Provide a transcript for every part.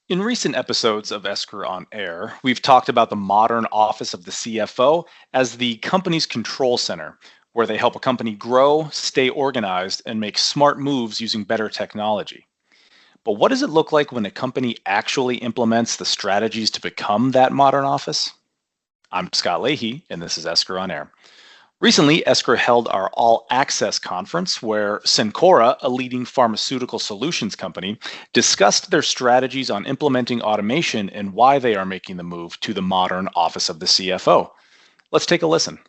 In recent episodes of Esker on Air, we've talked about the modern office of the CFO as the company's control center, where they help a company grow, stay organized, and make smart moves using better technology. But what does it look like when a company actually implements the strategies to become that modern office? I'm Scott Leahy, and this is Esker on Air. Recently, Esker held our All Access conference where Cencora, a leading pharmaceutical solutions company, discussed their strategies on implementing automation and why they are making the move to the modern office of the CFO. Let's take a listen.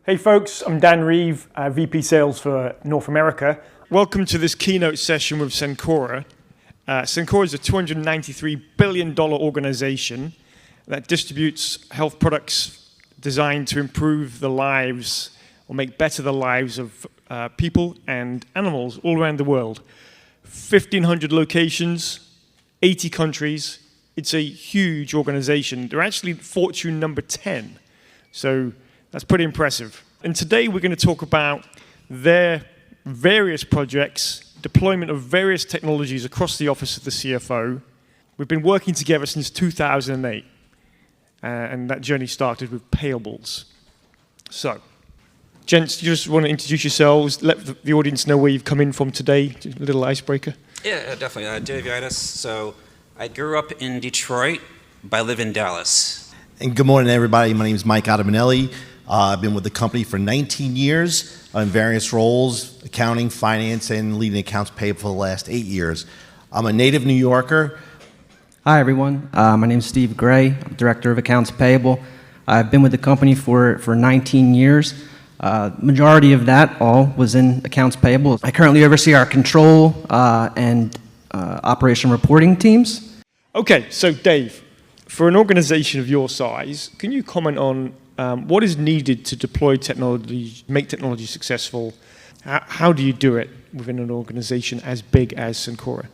Hey folks, I'm Dan Reeve, VP Sales for North America. Welcome to this keynote session with Cencora. Cencora is a $293 billion organization that distributes health products designed to improve the lives or make better the lives of people and animals all around the world. 1,500 locations, 80 countries. It's a huge organization. They're actually Fortune number 10. So that's pretty impressive. And today we're going to talk about their various projects, deployment of various technologies across the office of the CFO. We've been working together since 2008. And that journey started with payables. So, gents, you just want to introduce yourselves, let the audience know where you've come in from today, a little icebreaker. Yeah, definitely. Dave Yaitis. So, I grew up in Detroit, but I live in Dallas. And good morning, everybody. My name is Mike Ottaminelli. I've been with the company for 19 years in various roles, accounting, finance, and leading accounts payable for the last 8 years. I'm a native New Yorker. Hi, everyone. My name is Steve Gray. I'm Director of Accounts Payable. I've been with the company for 19 years. Majority of that all was in Accounts Payable. I currently oversee our control and operation reporting teams. Okay, so Dave, for an organization of your size, can you comment on what is needed to deploy technology, make technology successful? How do you do it within an organization as big as Cencora?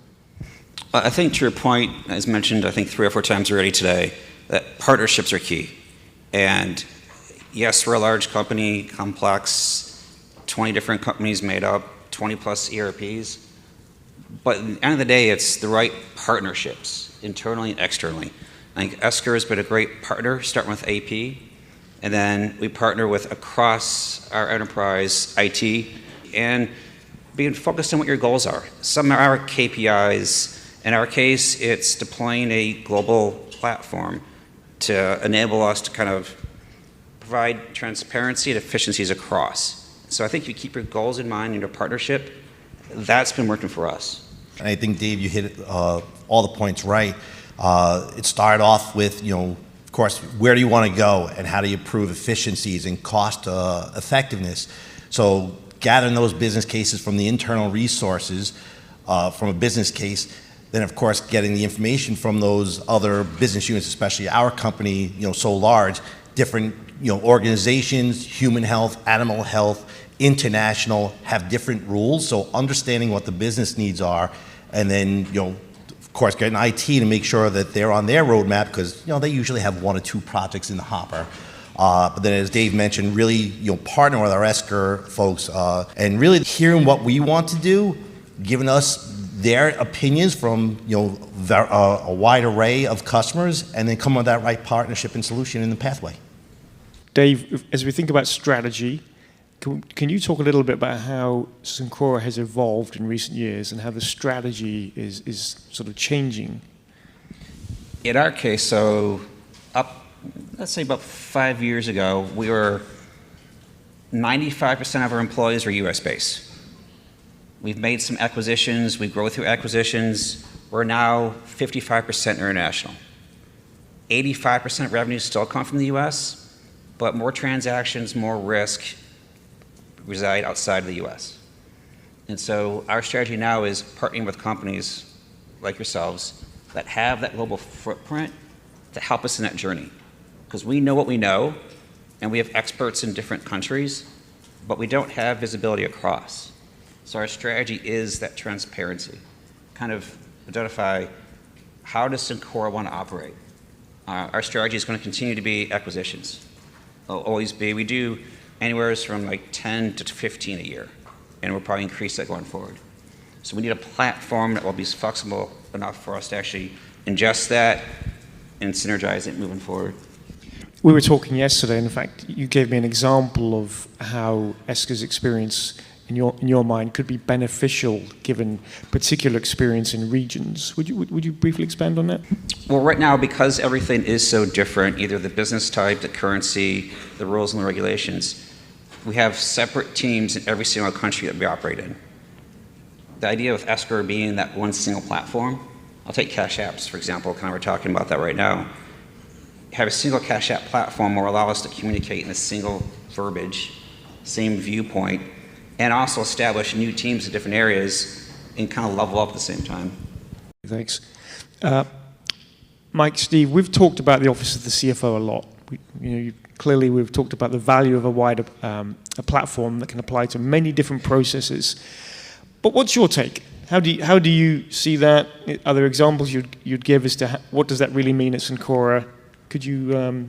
I think to your point, as mentioned, I think 3 or 4 times already today, that partnerships are key. And yes, we're a large company, complex, 20 different companies made up, 20 plus ERPs. But at the end of the day, it's the right partnerships, internally and externally. I think Esker has been a great partner, starting with AP. And then we partner with across our enterprise IT and being focused on what your goals are. Some are our KPIs. In our case, it's deploying a global platform to enable us to kind of provide transparency and efficiencies across. So I think you keep your goals in mind in your partnership. That's been working for us. And I think, Dave, you hit all the points right. It started off with, of course, where do you want to go and how do you improve efficiencies and cost effectiveness? So gathering those business cases from the internal resources from a business case, then of course getting the information from those other business units, especially our company, so large, different, organizations, human health, animal health, international, have different rules. So understanding what the business needs are, and then, of course, getting IT to make sure that they're on their roadmap, because, they usually have 1 or 2 projects in the hopper. But then, as Dave mentioned, really, partner with our Esker folks and really hearing what we want to do, giving us their opinions from a wide array of customers, and then come with that right partnership and solution in the pathway. Dave, as we think about strategy, can you talk a little bit about how Cencora has evolved in recent years and how the strategy is sort of changing? In our case, so let's say about 5 years ago, we were 95% of our employees were US based. We've made some acquisitions, we grow through acquisitions. We're now 55% international. 85% of revenues still come from the US, but more transactions, more risk reside outside of the US. And so our strategy now is partnering with companies like yourselves that have that global footprint to help us in that journey. Because we know what we know, and we have experts in different countries, but we don't have visibility across. So our strategy is that transparency, kind of identify how does Cencora want to operate. Our strategy is going to continue to be acquisitions. It'll always be, we do anywhere from like 10 to 15 a year, and we'll probably increase that going forward. So we need a platform that will be flexible enough for us to actually ingest that and synergize it moving forward. We were talking yesterday, in fact, you gave me an example of how Esker's experience in your mind could be beneficial given particular experience in regions. Would you briefly expand on that? Well, right now, because everything is so different, either the business type, the currency, the rules and the regulations, we have separate teams in every single country that we operate in. The idea of Esker being that one single platform, I'll take Cash Apps, for example, kind of we're talking about that right now. Have a single Cash App platform will allow us to communicate in a single verbiage, same viewpoint, and also establish new teams in different areas and kind of level up at the same time. Thanks. Mike, Steve, we've talked about the Office of the CFO a lot. Clearly we've talked about the value of a wider a platform that can apply to many different processes. But what's your take? How do you see that? Are there examples you'd give as to what does that really mean at Cencora? Could you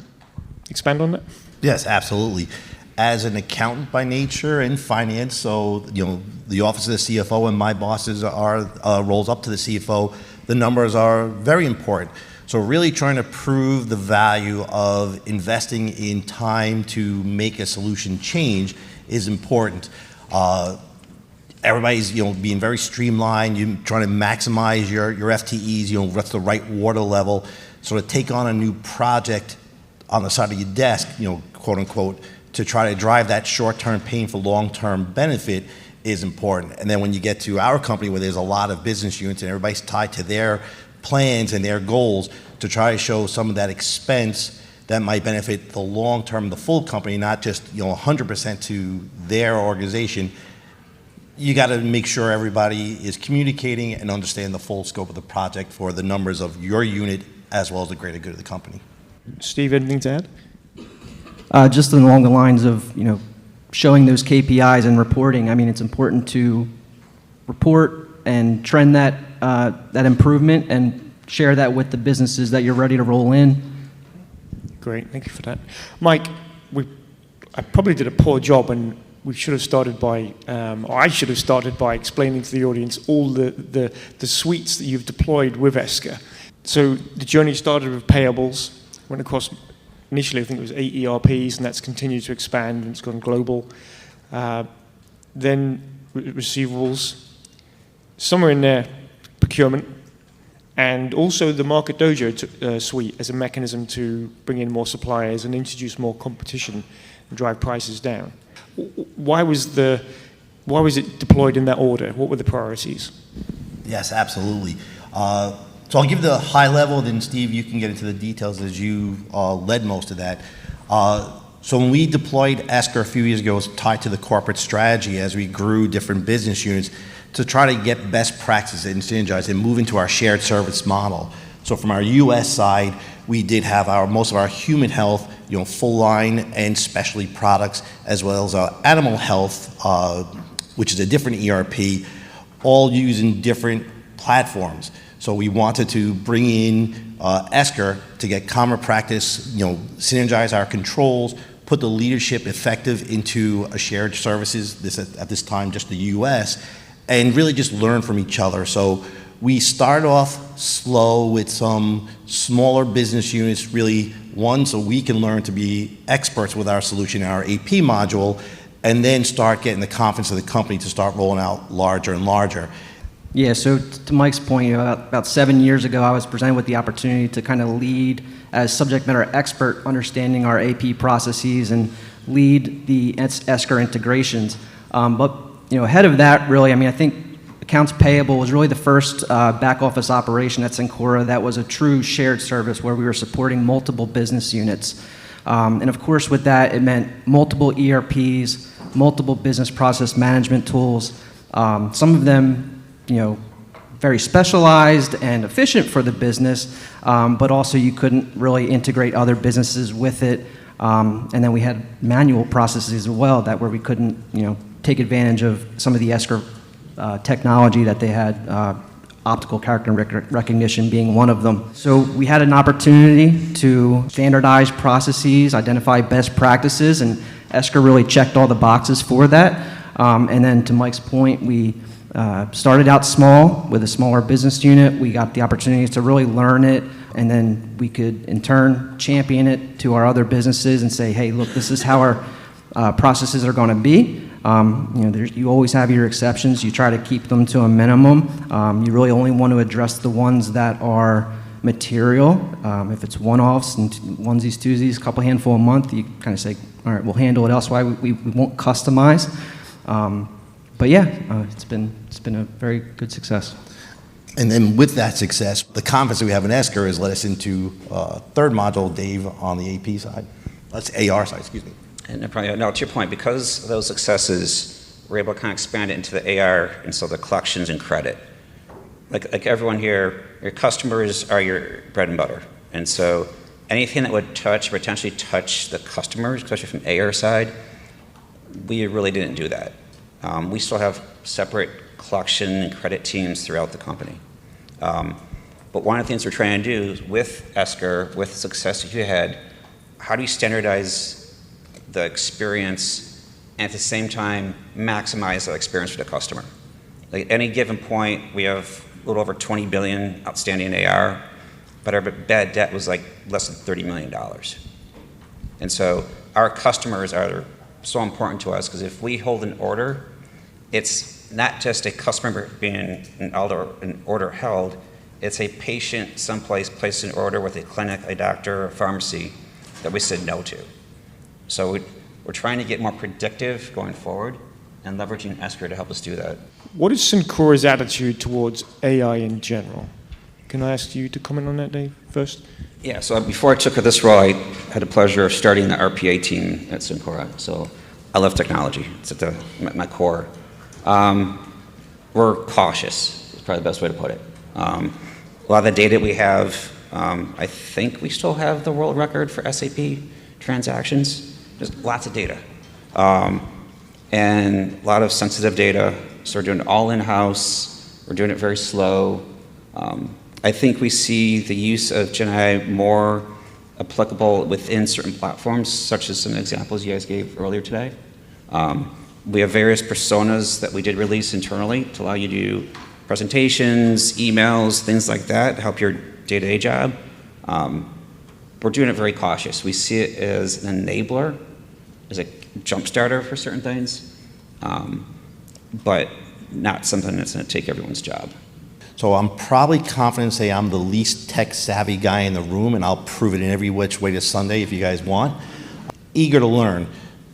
expand on that? Yes, absolutely. As an accountant by nature in finance, so the office of the CFO and my bosses are rolls up to the CFO. The numbers are very important. So really trying to prove the value of investing in time to make a solution change is important. Everybody's being very streamlined. You're trying to maximize your FTEs. What's the right water level? So to take on a new project on the side of your desk, quote unquote, to try to drive that short-term pain for long-term benefit is important. And then when you get to our company where there's a lot of business units and everybody's tied to their plans and their goals, to try to show some of that expense that might benefit the long-term, the full company, not just 100% to their organization, you got to make sure everybody is communicating and understand the full scope of the project for the numbers of your unit as well as the greater good of the company. Steve, anything to add? Just along the lines of, showing those KPIs and reporting. I mean, it's important to report and trend that improvement and share that with the businesses that you're ready to roll in. Great, thank you for that. Mike, I probably did a poor job, and we should have started by, or I should have started by explaining to the audience all the suites that you've deployed with Esker. So the journey started with payables, went across. Initially, I think it was 8 ERPs, and that's continued to expand, and it's gone global. Then receivables, somewhere in there, procurement, and also the Market Dojo suite as a mechanism to bring in more suppliers and introduce more competition and drive prices down. Why was it deployed in that order? What were the priorities? Yes, absolutely. So I'll give the high level, then Steve, you can get into the details as you led most of that. So when we deployed Esker a few years ago, it was tied to the corporate strategy as we grew different business units to try to get best practices and synergize and move into our shared service model. So from our US side, we did have most of our human health, full line and specialty products, as well as our animal health, which is a different ERP, all using different platforms. So we wanted to bring in Esker to get common practice, synergize our controls, put the leadership effective into a shared services, at this time just the US, and really just learn from each other. So we start off slow with some smaller business units, really so we can learn to be experts with our solution, our AP module, and then start getting the confidence of the company to start rolling out larger and larger. Yeah, so to Mike's point, about 7 years ago, I was presented with the opportunity to kind of lead as subject matter expert, understanding our AP processes and lead the Esker integrations. But ahead of that, really, I think Accounts Payable was really the first back office operation at Cencora that was a true shared service where we were supporting multiple business units. And of course, with that, it meant multiple ERPs, multiple business process management tools, some of them very specialized and efficient for the business, but also you couldn't really integrate other businesses with it. And then we had manual processes as well where we couldn't, take advantage of some of the Esker technology that they had, optical character recognition being one of them. So we had an opportunity to standardize processes, identify best practices, and Esker really checked all the boxes for that. And then to Mike's point, we Started out small with a smaller business unit. We got the opportunity to really learn it, and then we could in turn champion it to our other businesses and say, hey, look, this is how our processes are going to be. You always have your exceptions. You try to keep them to a minimum. You really only want to address the ones that are material. If it's one-offs and onesies, twosies, a couple handful a month, you kind of say, all right, we'll handle it elsewhere. We won't customize. But yeah, it's been a very good success. And then with that success, the confidence that we have in Esker has led us into third module, Dave, on the AP side. That's AR side, excuse me. And probably, no, to your point, because of those successes, we're able to kind of expand it into the AR and so the collections and credit. Like everyone here, your customers are your bread and butter. And so anything that would potentially touch the customers, especially from AR side, we really didn't do that. We still have separate collection and credit teams throughout the company. But one of the things we're trying to do is with Esker, with the success that you had, how do you standardize the experience and at the same time maximize the experience for the customer? Like at any given point, we have a little over 20 billion outstanding AR, but our bad debt was like less than $30 million. And so our customers are so important to us because if we hold an order, it's not just a customer being an order held, it's a patient someplace placed an order with a clinic, a doctor, a pharmacy that we said no to. So we're trying to get more predictive going forward and leveraging Esker to help us do that. What is Cencora's attitude towards AI in general? Can I ask you to comment on that, Dave, first? Yeah, so before I took this role, I had the pleasure of starting the RPA team at Cencora. So I love technology. It's at my core. We're cautious, is probably the best way to put it. A lot of the data we have, I think we still have the world record for SAP transactions. There's lots of data. And a lot of sensitive data. So we're doing it all in-house. We're doing it very slow. I think we see the use of Gen AI more applicable within certain platforms, such as some examples you guys gave earlier today. We have various personas that we did release internally to allow you to do presentations, emails, things like that to help your day-to-day job. We're doing it very cautious. We see it as an enabler, as a jump starter for certain things, but not something that's going to take everyone's job. So I'm probably confident to say I'm the least tech-savvy guy in the room, and I'll prove it in every which way to Sunday if you guys want. Eager to learn.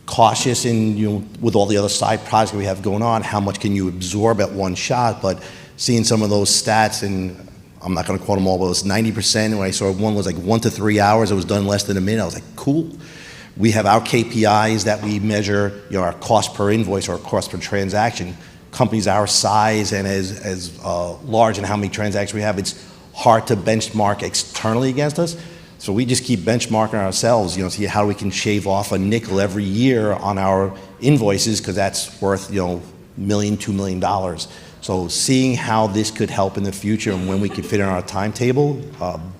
Cautious in, with all the other side projects we have going on, how much can you absorb at one shot, but seeing some of those stats, and I'm not going to quote them all, but it was 90%. When I saw one was like 1 to 3 hours, it was done less than a minute. I was like, cool. We have our KPIs that we measure, our cost per invoice or cost per transaction. Companies our size and as large and how many transactions we have, it's hard to benchmark externally against us. So we just keep benchmarking ourselves, see how we can shave off a nickel every year on our invoices, because that's worth, $1 million, $2 million. So seeing how this could help in the future and when we could fit in our timetable,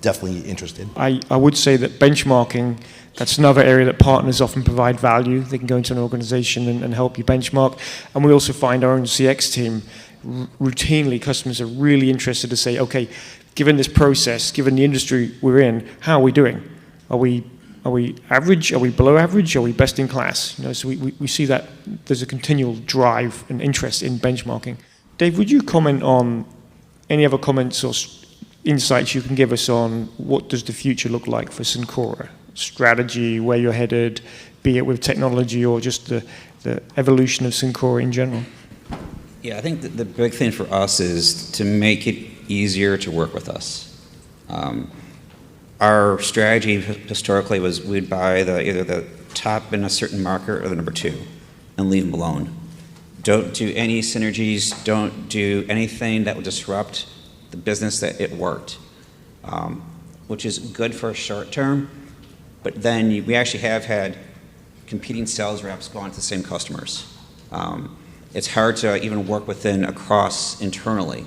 definitely interested. I would say that benchmarking, that's another area that partners often provide value. They can go into an organization and help you benchmark. And we also find our own CX team, routinely customers are really interested to say, okay, given this process, given the industry we're in, how are we doing? Are we average? Are we below average? Are we best in class? So we see that there's a continual drive and interest in benchmarking. Dave, would you comment on any other comments or insights you can give us on what does the future look like for Cencora? Strategy, where you're headed, be it with technology or just the evolution of Cencora in general? Yeah, I think the big thing for us is to make it easier to work with us. Our strategy historically was we'd buy either the top in a certain market or the number 2 and leave them alone. Don't do any synergies, don't do anything that would disrupt the business that it worked, which is good for a short term, but then we actually have had competing sales reps go on to the same customers. It's hard to even work across internally.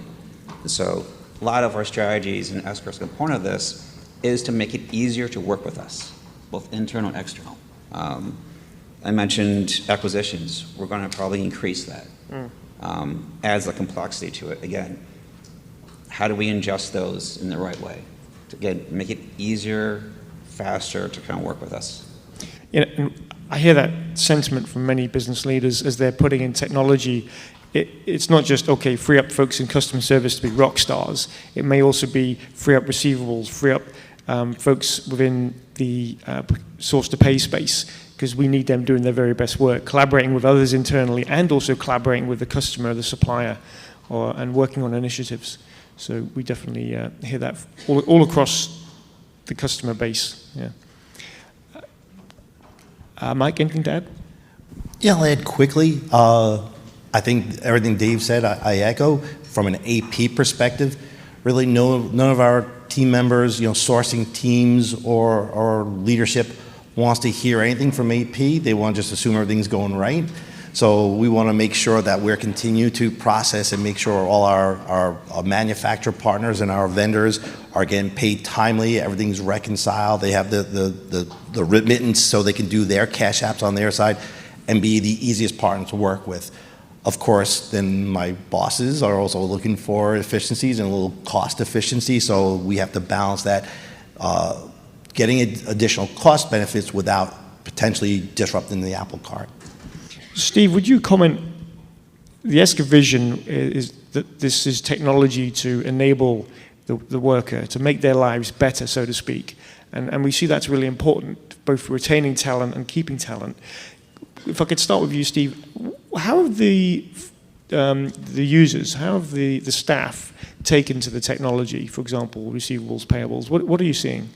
And so a lot of our strategies, and Esker's component of this, is to make it easier to work with us, both internal and external. I mentioned acquisitions. We're going to probably increase that. adds a complexity to it. Again, how do we ingest those in the right way to, again, make it easier, faster to kind of work with us? You know, and I hear that sentiment from many business leaders as they're putting in technology. It's not just, okay, free up folks in customer service to be rock stars. It may also be free up receivables, free up folks within the source to pay space, because we need them doing their very best work, collaborating with others internally and also collaborating with the customer, the supplier, and working on initiatives. So we definitely hear that all across the customer base. Yeah. Mike, anything to add? Yeah, I'll add quickly. I think everything Dave said, I echo. From an AP perspective, really none of our team members, sourcing teams or leadership wants to hear anything from AP. They want to just assume everything's going right. So we want to make sure that we're continue to process and make sure all our manufacturer partners and our vendors are getting paid timely. Everything's reconciled. They have the remittance so they can do their cash apps on their side and be the easiest partner to work with. Of course, then my bosses are also looking for efficiencies and a little cost efficiency, so we have to balance that, getting additional cost benefits without potentially disrupting the apple cart. Steve, would you comment, the Esker vision is that this is technology to enable the worker, to make their lives better, so to speak. And we see that's really important, both for retaining talent and keeping talent. If I could start with you, Steve, how have the users, how have the staff taken to the technology, for example, receivables, payables? What are you seeing?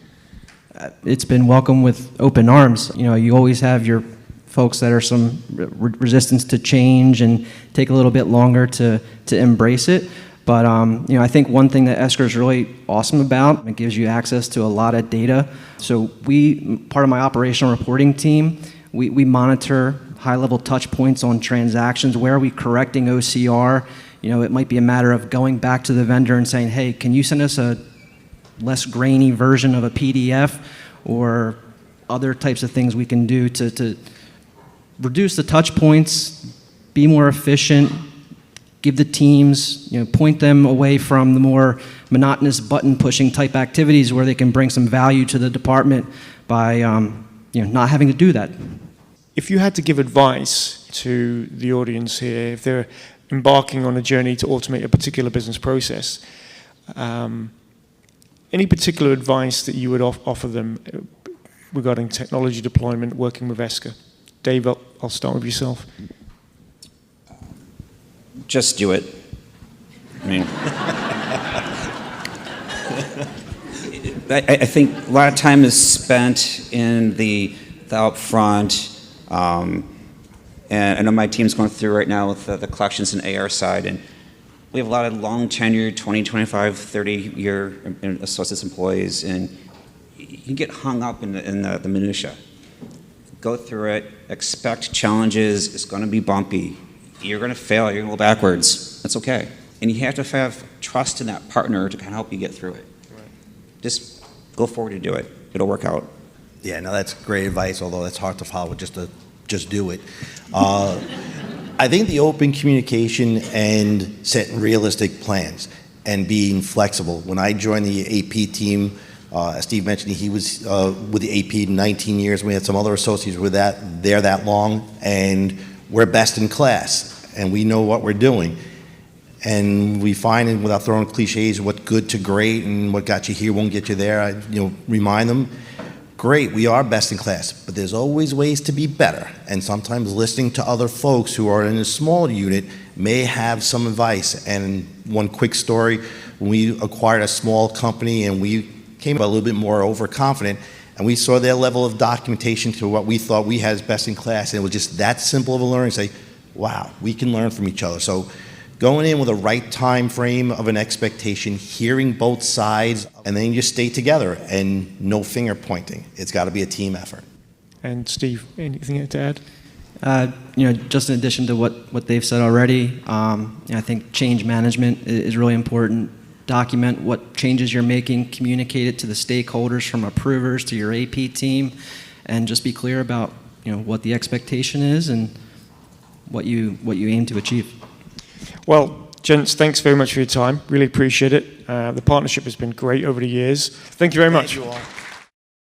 It's been welcomed with open arms. You always have your folks that are some resistance to change and take a little bit longer to embrace it. But I think one thing that Esker is really awesome about, it gives you access to a lot of data. So part of my operational reporting team, we monitor high-level touch points on transactions. Where are we correcting OCR? It might be a matter of going back to the vendor and saying, hey, can you send us a less grainy version of a PDF, or other types of things we can do to reduce the touch points, be more efficient, give the teams, point them away from the more monotonous button-pushing type activities where they can bring some value to the department by not having to do that. If you had to give advice to the audience here, if they're embarking on a journey to automate a particular business process, any particular advice that you would offer them regarding technology deployment, working with Esker? Dave, I'll start with yourself. Just do it. I mean, I think a lot of time is spent in the upfront. And I know my team's going through right now with the collections and AR side, and we have a lot of long tenured, 20, 25, 30-year associates employees, and you can get hung up in the minutia. Go through it, expect challenges, it's going to be bumpy. You're going to fail, you're going to go backwards. That's okay. And you have to have trust in that partner to kind of help you get through it. Right. Just go forward and do it. It'll work out. Yeah, no, that's great advice, although it's hard to follow, just do it. I think the open communication and setting realistic plans and being flexible. When I joined the AP team, as Steve mentioned, he was with the AP 19 years. We had some other associates with there that long, and we're best in class, and we know what we're doing. And we find, and without throwing cliches, what good to great and what got you here won't get you there. I remind them, great, we are best in class, but there's always ways to be better. And sometimes listening to other folks who are in a small unit may have some advice. And one quick story, when we acquired a small company and we came a little bit more overconfident, and we saw their level of documentation to what we thought we had as best in class, and it was just that simple of a learning, say, wow, we can learn from each other. So going in with a right time frame of an expectation, hearing both sides, and then you just stay together and no finger pointing. It's got to be a team effort. And Steve, anything to add? Just in addition to what they've said already, I think change management is really important. Document what changes you're making, communicate it to the stakeholders from approvers to your AP team, and just be clear about what the expectation is and what you aim to achieve. Well, gents, thanks very much for your time. Really appreciate it. The partnership has been great over the years. Thank you very much. Thank you all.